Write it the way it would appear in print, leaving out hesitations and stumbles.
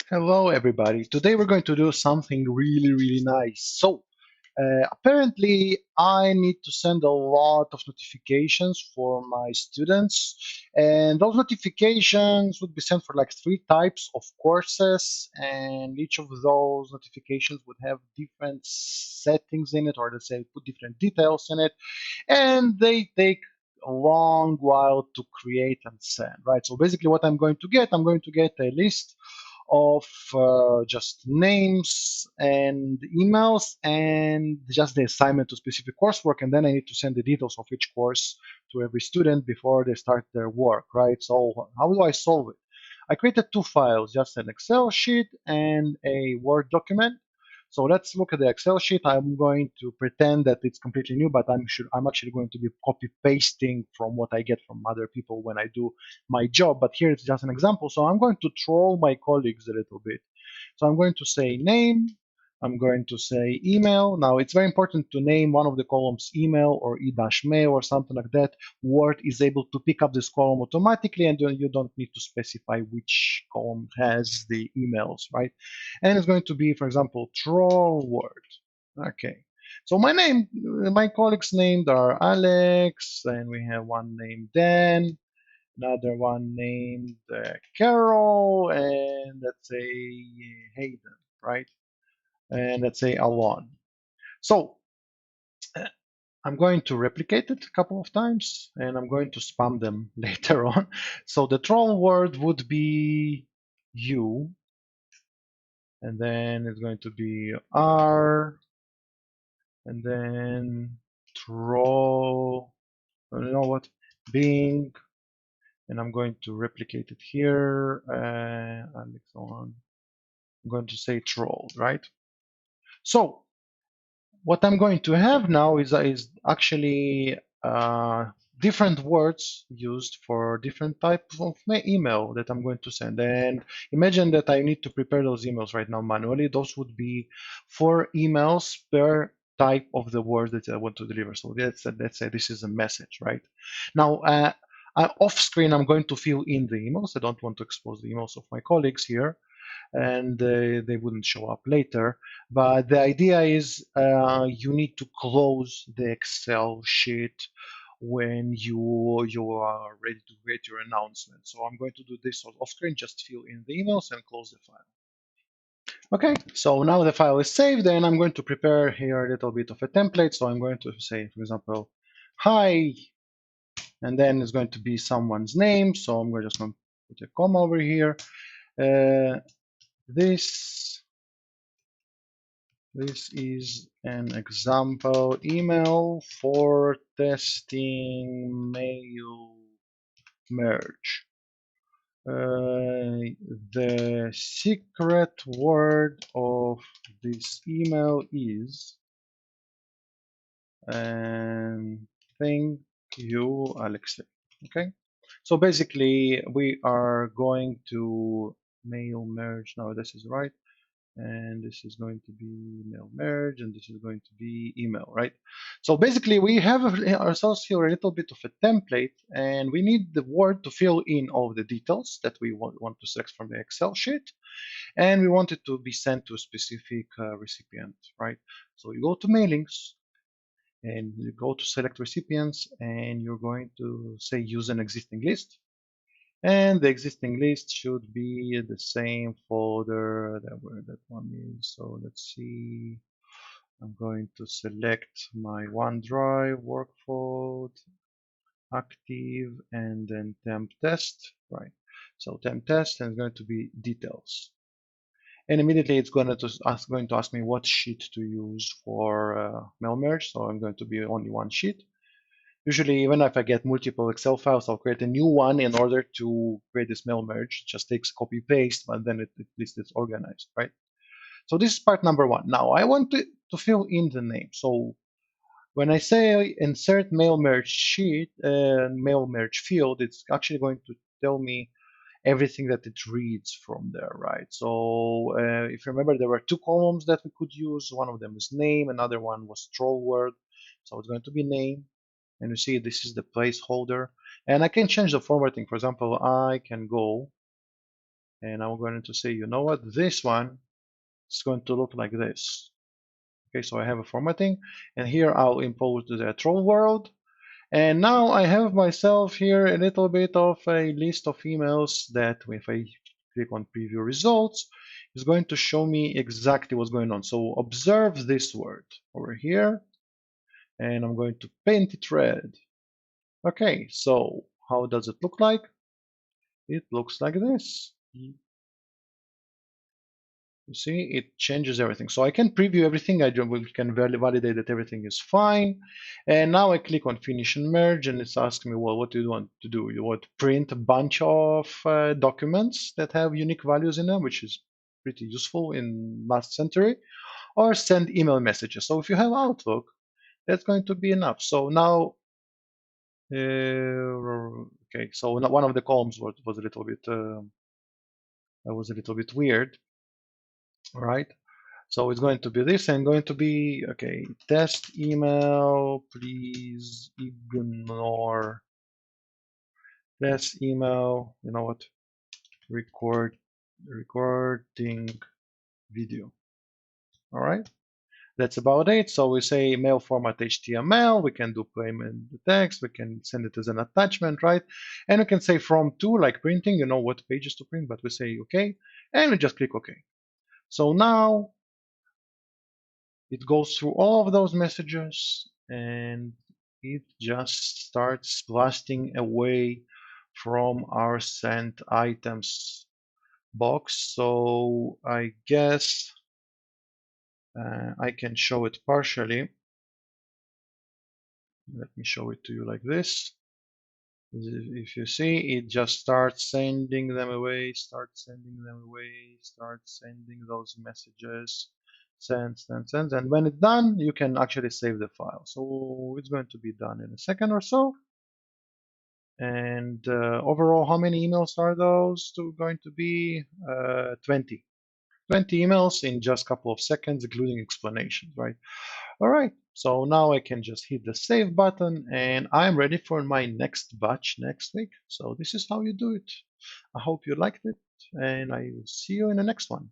Hello, everybody. Today we're going to do something really nice. Apparently, I need to send a lot of notifications for my students, and those notifications would be sent for like three types of courses, and each of those notifications would have different settings in it, or let's say put different details in it, and they take a long while to create and send, right? So basically what I'm going to get a list of just names and emails and just the assignment to specific coursework, and then I need to send the details of each course to every student before they start their work, right? So how do I solve it? I created two files, just an Excel sheet and a Word document. So let's look at the Excel sheet. I'm going to pretend that it's completely new, but I'm actually going to be copy pasting from what I get from other people when I do my job. But here it's just an example. So I'm going to troll my colleagues a little bit. So I'm going to say name, I'm going to say email. Now it's very important to name one of the columns email or e-mail or something like that. Word is able to pick up this column automatically, and then you don't need to specify which column has the emails, right? And it's going to be, for example, troll word. Okay. So my colleagues named are Alex, and we have one named Dan, another one named Carol, and let's say Hayden, right? And let's say Alon. So uh, I'm going to replicate it a couple of times, and I'm going to spam them later on. So the troll word would be you, and then it's going to be R, and then troll, you know what, Bing, and I'm going to replicate it here, and so on. I'm going to say troll, right? So what I'm going to have now is actually different words used for different types of email that I'm going to send. And imagine that I need to prepare those emails right now manually. Those would be 4 emails per type of the word that I want to deliver. So let's say this is a message, right? Now, off screen, I'm going to fill in the emails. I don't want to expose the emails of my colleagues here, and they wouldn't show up later. But the idea is you need to close the Excel sheet when you are ready to create your announcement. So I'm going to do this off screen, just fill in the emails and close the file. Okay, so now the file is saved, and I'm going to prepare here a little bit of a template. So I'm going to say, for example, hi, and then it's going to be someone's name. So I'm just going to put a comma over here. Uh, this This is an example email for testing mail merge. The secret word of this email is, and thank you, Alexei. Okay, so basically we are going to mail merge. Now this is right. And this is going to be email merge, and this is going to be email, right? So basically, we have ourselves here a little bit of a template, and we need the Word to fill in all the details that we want to select from the Excel sheet, and we want it to be sent to a specific recipient, right? So you go to mailings, and you go to select recipients, and you're going to say use an existing list, and the existing list should be the same folder that where that one is. So let's see. I'm going to select my OneDrive workflow, active, and then temp test. Right. So temp test and it's going to be details. And immediately it's going to ask me what sheet to use for mail merge. So I'm going to be only one sheet. Usually, even if I get multiple Excel files, I'll create a new one in order to create this mail merge. It just takes copy paste, but then at least it's organized, right? So this is part number one. Now I want to fill in the name. So when I say insert mail merge sheet, mail merge field, it's actually going to tell me everything that it reads from there, right? So if you remember, there were 2 columns that we could use. One of them is name, another one was troll word. So it's going to be name, and you see this is the placeholder, and I can change the formatting. For example, I can go And I'm going to say, you know what, this one is going to look like this. Okay, so I have a formatting, and here I'll import the troll world. And now I have myself here a little bit of a list of emails that if I click on preview results, is going to show me exactly what's going on. So observe this word over here, and I'm going to paint it red. Okay, so how does it look like? It looks like this. You see, it changes everything. So I can preview everything. We can validate that everything is fine. And now I click on finish and merge, and it's asking me, well, what do you want to do? You want to print a bunch of documents that have unique values in them, which is pretty useful in last century, or send email messages. So if you have Outlook, that's going to be enough. So now, okay, so one of the columns was a little bit weird, right? So it's going to be this and going to be, okay, test email, please ignore test email, you know what, recording video. All right, that's about it. So we say mail format HTML, we can do payment text, we can send it as an attachment, right? And we can say from to, like printing, you know what pages to print, but we say okay, and we just click okay. So now it goes through all of those messages and it just starts blasting away from our sent items box. So I guess I can show it partially. Let me show it to you like this. If you see, it just starts sending them away, starts sending them away, starts sending those messages, sends, and when it's done, you can actually save the file. So it's going to be done in a second or so. And overall, how many emails are those going to be? 20. 20 emails in just a couple of seconds, including explanations, right? All right, so now I can just hit the save button and I'm ready for my next batch next week. So this is how you do it. I hope you liked it and I will see you in the next one.